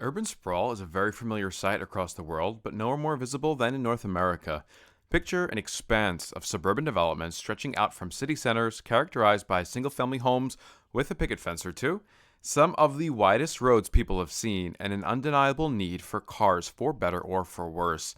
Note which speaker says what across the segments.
Speaker 1: Urban sprawl is a very familiar sight across the world, but nowhere more visible than in North America. Picture an expanse of suburban development stretching out from city centers characterized by single family homes with a picket fence or two, some of the widest roads people have seen, and an undeniable need for cars for better or for worse.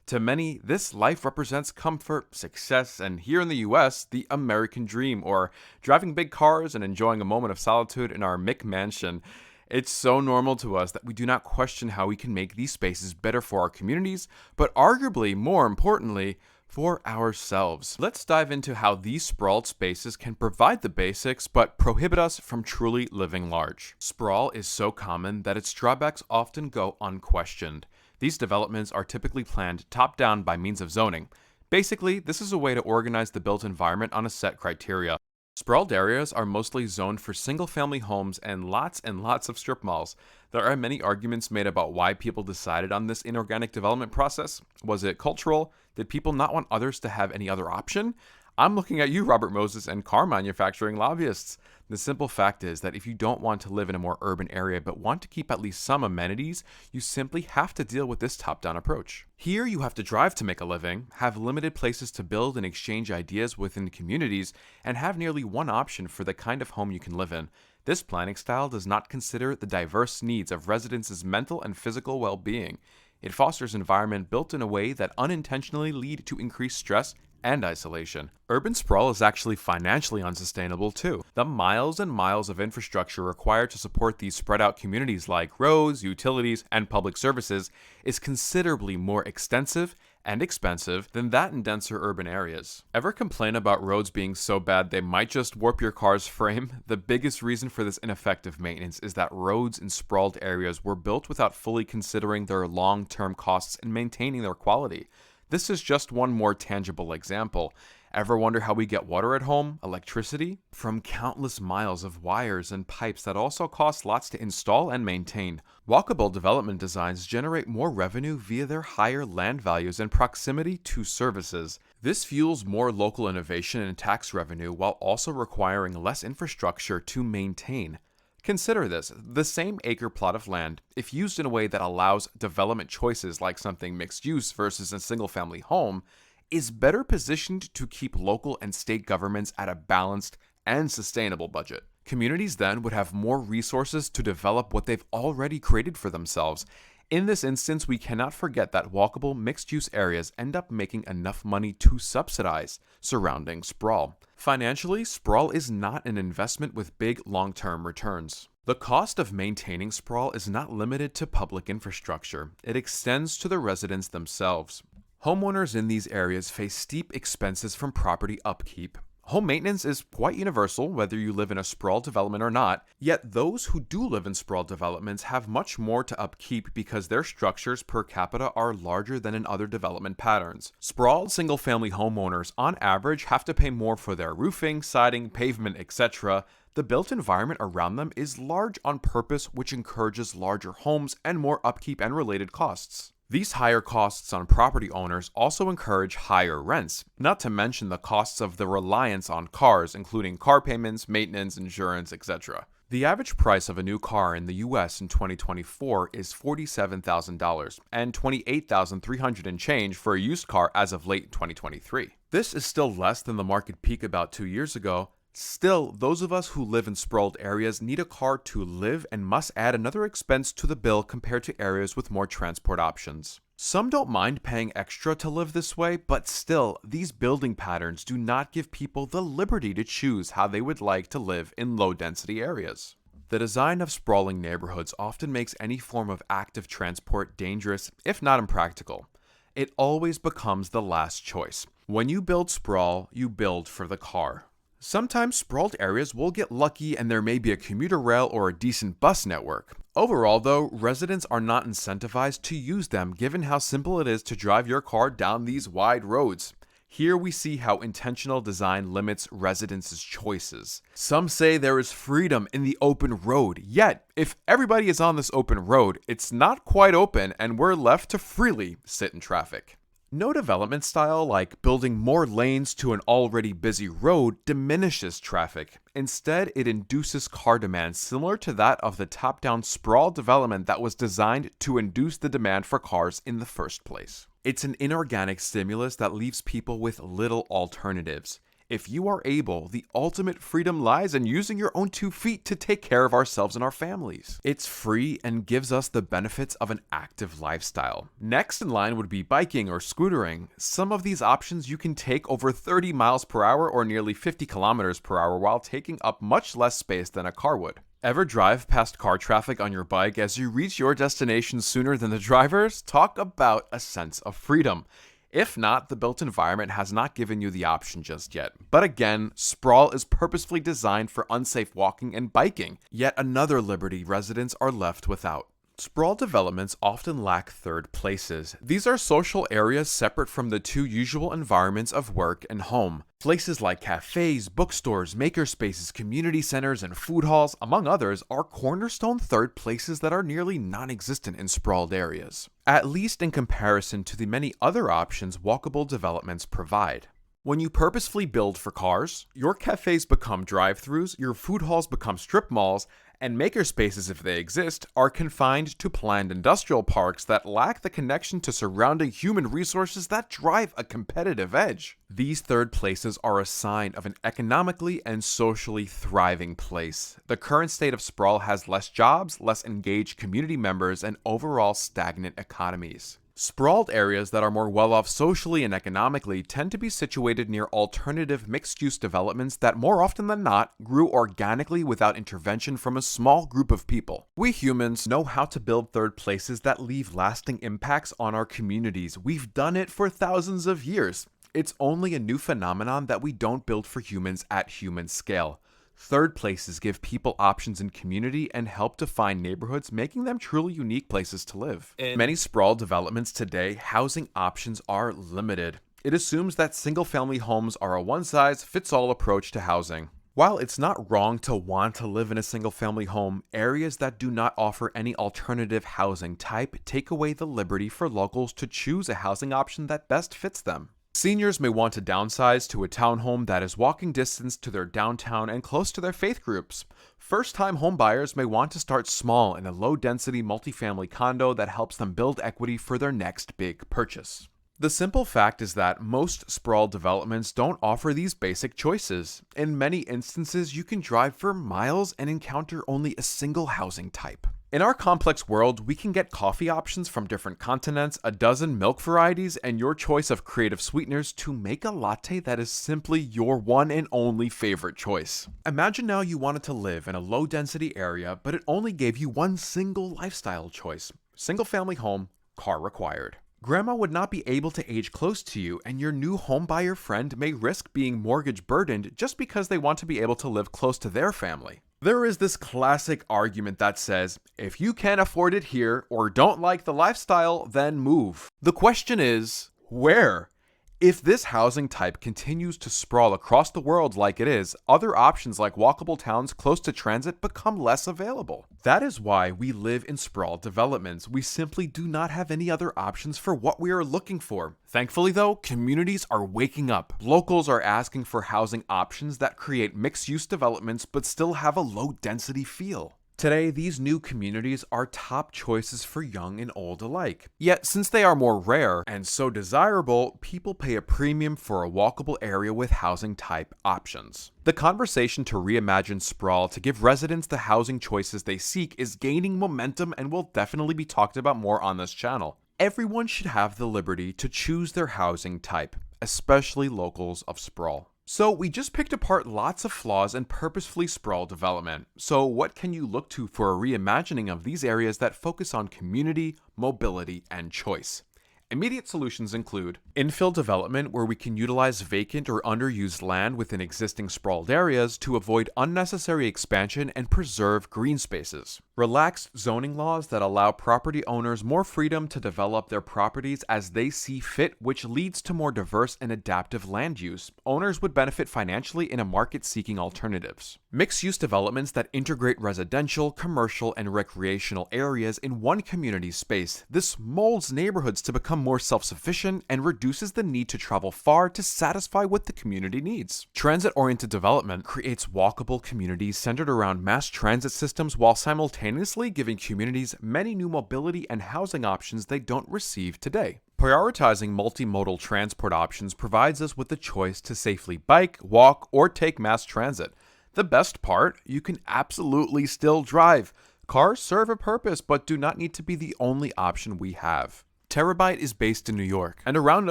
Speaker 1: To many, this life represents comfort, success, and here in the US, the American dream, or driving big cars and enjoying a moment of solitude in our McMansion. It's so normal to us that we do not question how we can make these spaces better for our communities, but arguably more importantly, for ourselves. Let's dive into how these sprawled spaces can provide the basics but prohibit us from truly living large. Sprawl is so common that its drawbacks often go unquestioned. These developments are typically planned top-down by means of zoning. Basically, this is a way to organize the built environment on a set criteria. Sprawled areas are mostly zoned for single-family homes and lots of strip malls. There are many arguments made about why people decided on this inorganic development process. Was it cultural? Did people not want others to have any other option? I'm looking at you, Robert Moses, and car manufacturing lobbyists. The simple fact is that if you don't want to live in a more urban area but want to keep at least some amenities, you simply have to deal with this top-down approach. Here, you have to drive to make a living, have limited places to build and exchange ideas within communities, and have nearly one option for the kind of home you can live in. This planning style does not consider the diverse needs of residents' mental and physical well-being. It fosters an environment built in a way that unintentionally lead to increased stress and isolation. Urban sprawl is actually financially unsustainable too. The miles and miles of infrastructure required to support these spread out communities like roads, utilities, and public services is considerably more extensive and expensive than that in denser urban areas. Ever complain about roads being so bad they might just warp your car's frame? The biggest reason for this ineffective maintenance is that roads in sprawled areas were built without fully considering their long-term costs and maintaining their quality. This is just one more tangible example. Ever wonder how we get water at home, electricity? From countless miles of wires and pipes that also cost lots to install and maintain. Walkable development designs generate more revenue via their higher land values and proximity to services. This fuels more local innovation and tax revenue while also requiring less infrastructure to maintain. Consider this, the same acre plot of land, if used in a way that allows development choices like something mixed use versus a single family home, is better positioned to keep local and state governments at a balanced and sustainable budget. Communities then would have more resources to develop what they've already created for themselves. In this instance, we cannot forget that walkable mixed-use areas end up making enough money to subsidize surrounding sprawl. Financially, sprawl is not an investment with big long-term returns. The cost of maintaining sprawl is not limited to public infrastructure. It extends to the residents themselves. Homeowners in these areas face steep expenses from property upkeep. Home maintenance is quite universal, whether you live in a sprawl development or not, yet those who do live in sprawl developments have much more to upkeep because their structures per capita are larger than in other development patterns. Sprawled single-family homeowners, on average, have to pay more for their roofing, siding, pavement, etc. The built environment around them is large on purpose, which encourages larger homes and more upkeep and related costs. These higher costs on property owners also encourage higher rents, not to mention the costs of the reliance on cars, including car payments, maintenance, insurance, etc. The average price of a new car in the US in 2024 is $47,000 and $28,300 and change for a used car as of late 2023. This is still less than the market peak about 2 years ago. Still, those of us who live in sprawled areas need a car to live and must add another expense to the bill compared to areas with more transport options. Some don't mind paying extra to live this way, but still, these building patterns do not give people the liberty to choose how they would like to live in low-density areas. The design of sprawling neighborhoods often makes any form of active transport dangerous, if not impractical. It always becomes the last choice. When you build sprawl, you build for the car. Sometimes sprawled areas will get lucky and there may be a commuter rail or a decent bus network. Overall though, residents are not incentivized to use them given how simple it is to drive your car down these wide roads. Here we see how intentional design limits residents' choices. Some say there is freedom in the open road, yet if everybody is on this open road, it's not quite open and we're left to freely sit in traffic. No development style, like building more lanes to an already busy road, diminishes traffic. Instead, it induces car demand similar to that of the top-down sprawl development that was designed to induce the demand for cars in the first place. It's an inorganic stimulus that leaves people with little alternatives. If you are able, the ultimate freedom lies in using your own 2 feet to take care of ourselves and our families. It's free and gives us the benefits of an active lifestyle. Next in line would be biking or scootering. Some of these options you can take over 30 miles per hour or nearly 50 kilometers per hour while taking up much less space than a car would. Ever drive past car traffic on your bike as you reach your destination sooner than the drivers? Talk about a sense of freedom. If not, the built environment has not given you the option just yet. But again, Sprawl is purposefully designed for unsafe walking and biking, yet another liberty residents are left without. Sprawl developments often lack third places. These are social areas separate from the 2 usual environments of work and home. Places like cafes, bookstores, makerspaces, community centers, and food halls, among others, are cornerstone third places that are nearly non-existent in sprawled areas, at least in comparison to the many other options walkable developments provide. When you purposefully build for cars, your cafes become drive-thrus, your food halls become strip malls, and makerspaces, if they exist, are confined to planned industrial parks that lack the connection to surrounding human resources that drive a competitive edge. These third places are a sign of an economically and socially thriving place. The current state of sprawl has less jobs, less engaged community members, and overall stagnant economies. Sprawled areas that are more well-off socially and economically tend to be situated near alternative mixed-use developments that more often than not grew organically without intervention from a small group of people. We humans know how to build third places that leave lasting impacts on our communities. We've done it for thousands of years. It's only a new phenomenon that we don't build for humans at human scale. Third places give people options in community and help define neighborhoods, making them truly unique places to live. In many sprawl developments today, housing options are limited. It assumes that single-family homes are a one-size-fits-all approach to housing. While it's not wrong to want to live in a single-family home, areas that do not offer any alternative housing type take away the liberty for locals to choose a housing option that best fits them. Seniors may want to downsize to a townhome that is walking distance to their downtown and close to their faith groups. First-time homebuyers may want to start small in a low-density multifamily condo that helps them build equity for their next big purchase. The simple fact is that most sprawl developments don't offer these basic choices. In many instances, you can drive for miles and encounter only a single housing type. In our complex world, we can get coffee options from different continents, a dozen milk varieties, and your choice of creative sweeteners to make a latte that is simply your one and only favorite choice. Imagine now you wanted to live in a low-density area, but it only gave you one single lifestyle choice. Single-family home, car required. Grandma would not be able to age close to you, and your new homebuyer friend may risk being mortgage burdened just because they want to be able to live close to their family. There is this classic argument that says, if you can't afford it here or don't like the lifestyle, then move. The question is, where? If this housing type continues to sprawl across the world like it is, other options like walkable towns close to transit become less available. That is why we live in sprawl developments. We simply do not have any other options for what we are looking for. Thankfully though, communities are waking up. Locals are asking for housing options that create mixed-use developments but still have a low-density feel. Today, these new communities are top choices for young and old alike. Yet, since they are more rare and so desirable, people pay a premium for a walkable area with housing type options. The conversation to reimagine sprawl to give residents the housing choices they seek is gaining momentum and will definitely be talked about more on this channel. Everyone should have the liberty to choose their housing type, especially locals of sprawl. So we just picked apart lots of flaws in purposefully sprawl development. So what can you look to for a reimagining of these areas that focus on community, mobility, and choice? Immediate solutions include infill development, where we can utilize vacant or underused land within existing sprawled areas to avoid unnecessary expansion and preserve green spaces. Relaxed zoning laws that allow property owners more freedom to develop their properties as they see fit, which leads to more diverse and adaptive land use. Owners would benefit financially in a market seeking alternatives. Mixed-use developments that integrate residential, commercial, and recreational areas in one community space. This molds neighborhoods to become more self-sufficient and reduces the need to travel far to satisfy what the community needs. Transit-oriented development creates walkable communities centered around mass transit systems while simultaneously giving communities many new mobility and housing options they don't receive today. Prioritizing multimodal transport options provides us with the choice to safely bike, walk, or take mass transit. The best part, you can absolutely still drive. Cars serve a purpose, but do not need to be the only option we have. Terabyte is based in New York, and around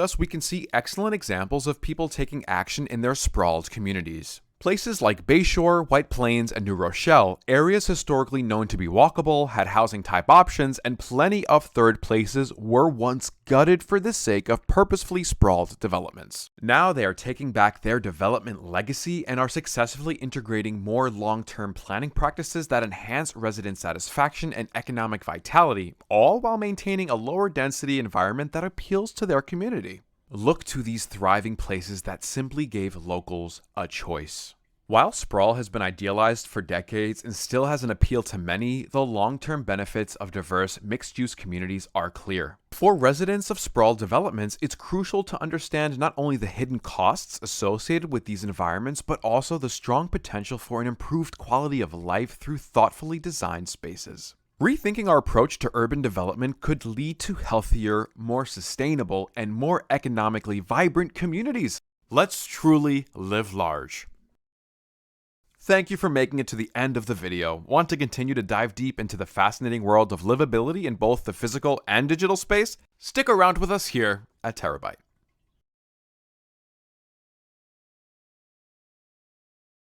Speaker 1: us we can see excellent examples of people taking action in their sprawled communities. Places like Bayshore, White Plains, and New Rochelle, areas historically known to be walkable, had housing type options, and plenty of third places, were once gutted for the sake of purposefully sprawled developments. Now they are taking back their development legacy and are successfully integrating more long-term planning practices that enhance resident satisfaction and economic vitality, all while maintaining a lower density environment that appeals to their community. Look to these thriving places that simply gave locals a choice. While sprawl has been idealized for decades and still has an appeal to many, the long-term benefits of diverse mixed-use communities are clear. For residents of sprawl developments, it's crucial to understand not only the hidden costs associated with these environments, but also the strong potential for an improved quality of life through thoughtfully designed spaces. Rethinking our approach to urban development could lead to healthier, more sustainable, and more economically vibrant communities. Let's truly live large. Thank you for making it to the end of the video. Want to continue to dive deep into the fascinating world of livability in both the physical and digital space? Stick around with us here at Terabyte.